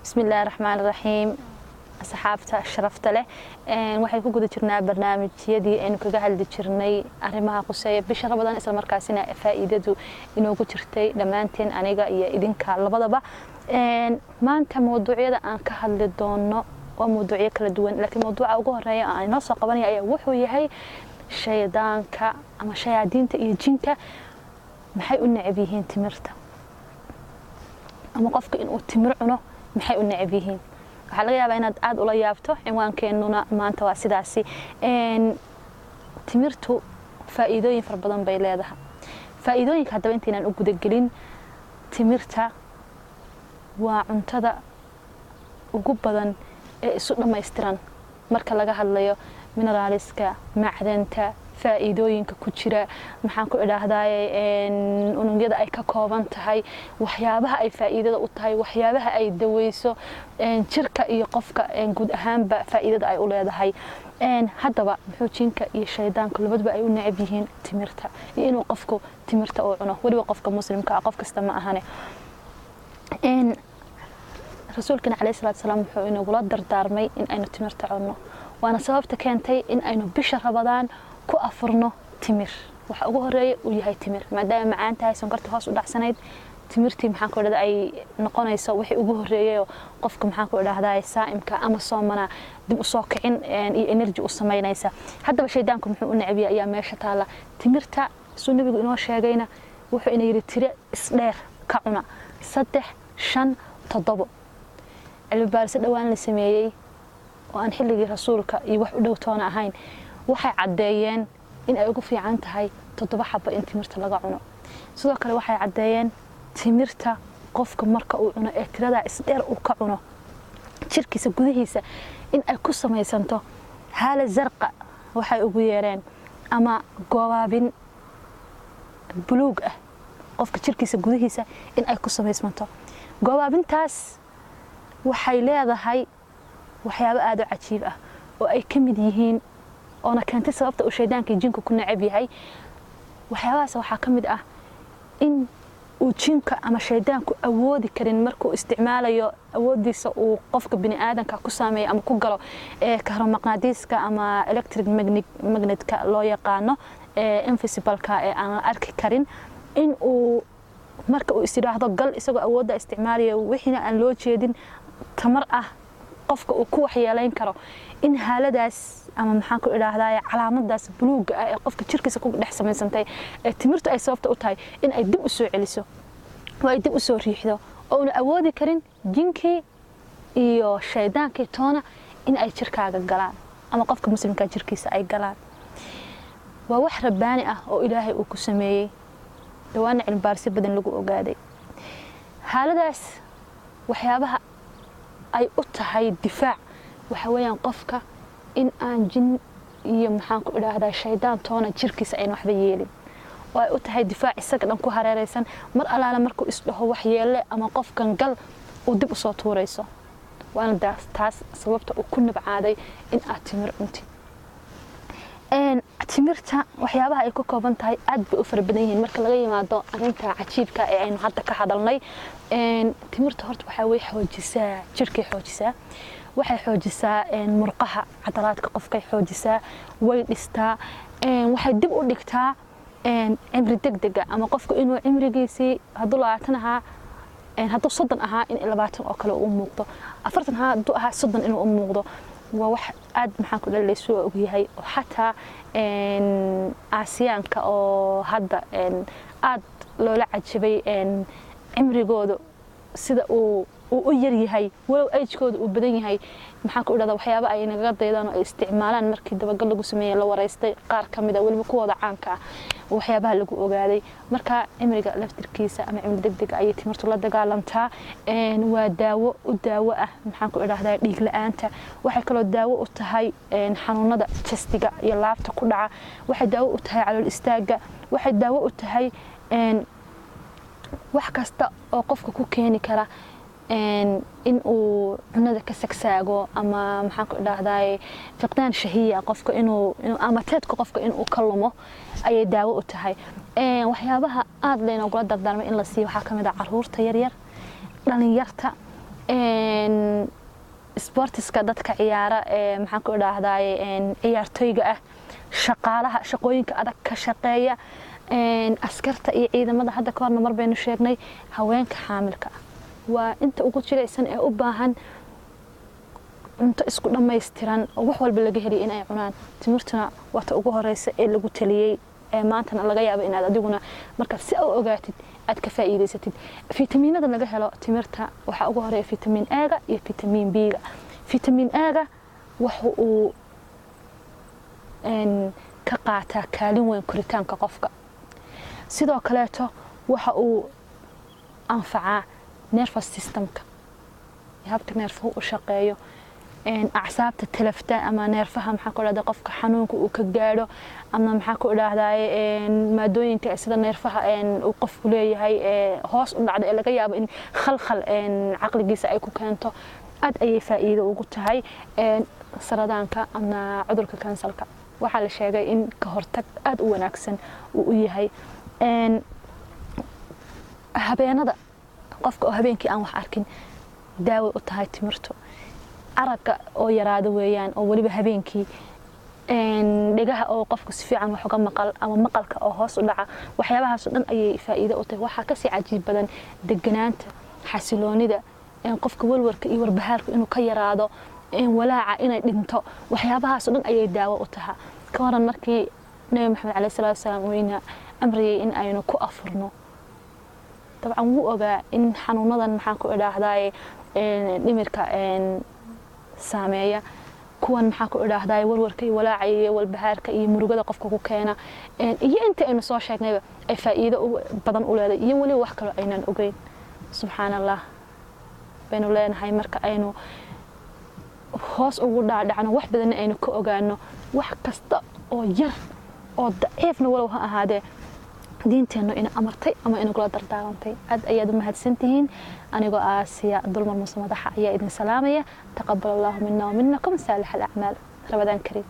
بسم الله الرحمن الرحيم أصحابته شرفت له waxay ku guda jirnaa barnaamijyadii aynu kaga hadli jirnay arrimaha quseeya bisha Ramadaan isla markaasina faa'iidadu inoogu jirtay dhamaanteen aniga iyo idinka labadaba maanta mowduucyada aan ka hadli doono waa mowduucyo kala duwan laakiin mowduuca ugu horeeya aan inoo soo qabanaya ayaa wuxuu yahay shaydaanka ama shayaadiinta iyo jinka maxay u neceb yihiin timirta ama qofka inuu timir cuno maxay u neceb yihiin waxa laga yaabaa inaad aad ula yaabto cinwaankeenuna maanta waa sidaasi timirtu faa'iidooyin far badan bay leedahay faa'iidooyinka hadaba intaan u guda gelin timirta waa cuntada ugu badan ee isu dhameystiran marka laga hadlayo mineralska macdanta faa'iidooyinka ku jira maxaan ku idhaahdaa unugyada ay ka kooban tahay waxyaabaha ay faa'iidada u tahay waxyaabaha ay daweyso jirka iyo qofka guud ahaanba faa'iidada ay u leedahay hadaba muxuu jinka iyo shaydaanka labadaba ay u neceb yihiin timirta iyo inuu qofku timirta uu cuno waliba qofka muslimka ah qof kasta ma ahane rasuulkana kaleey salaatu salaam wuxuu inoo la dardaarmay in aynu timirta cunno waana sababta keentay in aynu bisha Ramadaan ku afurno timir waxa ugu horeeya uu yahay timir maadaama macaan tahay sonkorta hoos u dhacsanayd timirtii maxaan ku idhaahdaa ay noqonayso wixii ugu horeeyay qofka maxaan ku idhaahdaa saa'imka ama soomana dib u soo kicin iyo energy u sameynaysa hadaba shaydaanku muxuu u neceb yahay ayaa meesha taala timirta soo nabigu inoo sheegayna wuxuu inay yiri tire isdheer ka cuna 3 5 7 cilmi-baaris dhawaan la sameeyay oo aan xilligii rasuulka iyo wax u dhowtoona ahayn waxay cadeeyeen in ay ugu fiican tahay 7 xabba in timirta laga cuno sidoo kale waxay cadeeyeen timirta qofka marka uu cuno ee tirada isdheer uu ka cuno jirkiisa gudihiisa in ay ku sameysanto haala zarqa waxay ugu yeereen ama goobaabin buluug ah qofka jirkiisa gudihiisa in ay ku sameysmanto goobaabintaas waxay leedahay waxyaabo aad u cajiib ah oo ay kamid yihiin oo keentay sababta uu shaydaanka jinka ku neceb yahay waxyaabahaas waxa kamid ah in uu jinka ama shaydaanku awoodi karin markuu isticmaalayo awoodiisa uu qofka bini aadanka ku saameeyo ama ku galo kahromaqnaadiska ama electric magnetka loo yaqaano invisible-ka ee aan la arki karin in uu marka uu istiraahdo gal isagoo awoodda isticmaalayo wixina aan loo jeedin tamar ah qofka uu ku waxyeelayn karo in haaladaas ama maxaan ku idhaahdaa calaamadaas buluuga ah ee qofka jirkiisa ku dhex sameysantay ee timirtu ay sababta u tahay in ay dib u soo celiso oo ay dib u soo riixdo oo uu awoodi karin jinkii iyo shaydaankii toona in ay jirkaaga galaan ama qofka muslimka jirkiisa ay galaan waa wax rabbaani ah oo ilaahay uu ku sameeyay dawaan cilmi-baaris badan lagu ogaaday haaladaas waxyaabaha ay u tahay difaac waxa weeyaan qofka in aan jin iyo maxaan ku idhaahdaa shaydaan toona jirkiisa ay waxba yeelin oo ay u tahay difaac isaga dhan ku hareeraysan mar alaala markuu isdhaho wax yeele ama qofkan gal uu dib u soo tuurayso waana taas sababta uu ku nabcaaday in aad timir cuntid timirta waxyaabaha ay ka kooban tahay aad bay u farabadan yihiin marka laga yimaado arinta cajiibka ee aynu hadda ka hadalnay timirta horta waxa way xoojisaa jirkay xoojisaa waxay xoojisaa murqaha cadalaadka qofka xoojisaa way dhistaa waxay dib u dhigtaa cimri degdeg ama qofka inuu cimrigiisii haduu 20 ahaa haduu 30 ahaa in 20 oo kale uu muuqdo 40 ahaa haduu ahaa 30 inuu muuqdo waa wax aad maxaan ku dhaleysoo og yahay oo xataa aasiyaanka oo hadda aad loola cajabay cimrigooda sida uu u yar yahay walow age-kooda uu badan yahay maxaan ku idhaahdaa waxyaabo ay naga daydaan oo ay isticmaalaan markii dabagal lagu sameeyay la wareystay qaar kamid ah waliba kuwada caanka ah waxyaabaha lagu ogaaday marka cimriga laftirkiisa ama cimri degdeg ay timirtu la dagaalantaa waa daawo ah maxaan ku idhaahdaa dhiig la'aanta waxay kala daawo u tahay xanuunada chestiga iyo laabta ku dhaca waxay daawo u tahay calool istaaga waxay daawo u tahay wax kasta oo qofka ku keeni kara in uu cunada ka sagsaago ama maxaan ku idhaahdaa fiqdaan shahiya qofka inuu ama teedka qofka inuu ka lumo ayay daawo u tahay waxyaabaha aad leena uga dardaarmay in la siiyo waxa kamid ah caruurta yar yar dhalinyarta sportiska dadka ciyaara maxaan ku idhaahdaay ciyaartooyga ah shaqaalaha shaqooyinka adag ka shaqeeya askarta iyo ciidamada hadda ka horna mar baynu sheegnay haweenka xaamilka waa inta ugu jilaysan ee u baahan cunto isku dhammaystiran oo wax walba laga heli in ay cunaan timirtuna waa ta ugu horeysa ee lagu taliyay maantana laga yaabo inaad adiguna marka si aad ogaatid aad ka faa'iideysatid fitamiinada laga helo timirta waxa ugu horeeya fitamiin A ga iyo fitamiin B ga fitamiin A ga waxa uu ka qaataa kaalin weyn koritaanka qofka sidoo kaleeto waxa uu anfacaa nervous systemka habka neerfuhu u shaqeeyo acsaabta talafta ama neerfaha maxaa ku dhahdaa qofka xanuunka uu ka gaadho ama maxaa ku dhahdaa maadooyinka sida neerfaha uu qofku leeyahay hoos u dhacda ee laga yaabo in khalkhal caqligiisa ay ku keento aad ayay faa'iido ugu tahay saradaanka ama cudurka kansarka waxa la sheegay in ka hortag aad u wanaagsan uu yahay habeenada qofka oo habeenkii aan wax arkin daawo u tahay timirtu aragga oo yaraado weeyaan oo waliba habeenkii dhigaha oo qofku si fiican wax uga maqal ama maqalka oo hoos u dhaca waxyaabahaas dhan ayay faa'iido u tahay waxa ka sii cajiib badan deganaanta xasiloonida qofka walwarka iyo warbahaarka inuu ka yaraado walaaca inay dhinto waxyaabahaas dhan ayay daawo u tahay ka waran markii nabi maxamed cali sallallahu alayhi wasallam weyna amriyay in aynu ku afurno dabcan wuu ogaa in xanuunadan maxaan ku idhaahdaa dhimirka saameeya kuwan maxaa ku idhaahdaa walwarka iyo walaaca iyo walbahaarka iyo murugada qofka ku keena iyo inta aynu soo sheegnayba ay faa'iido badan u leedahay iyo wali wax kale aynan ogeyn subxaanallah baynu leenahay marka aynu hoos ugu dhaadhacno wax badan aynu ka ogaano wax kasta oo yar oo daciifna walow ha ahaadee diinteenu ina amartay ama ina kula dardaarantay aad ayaad u mahadsantihiin anigoo aasiya dulmar muuse madaxa ayaa idin salaamaya taqabbal allahu minna wa minnakum saalih al a'maal rabadaan kariim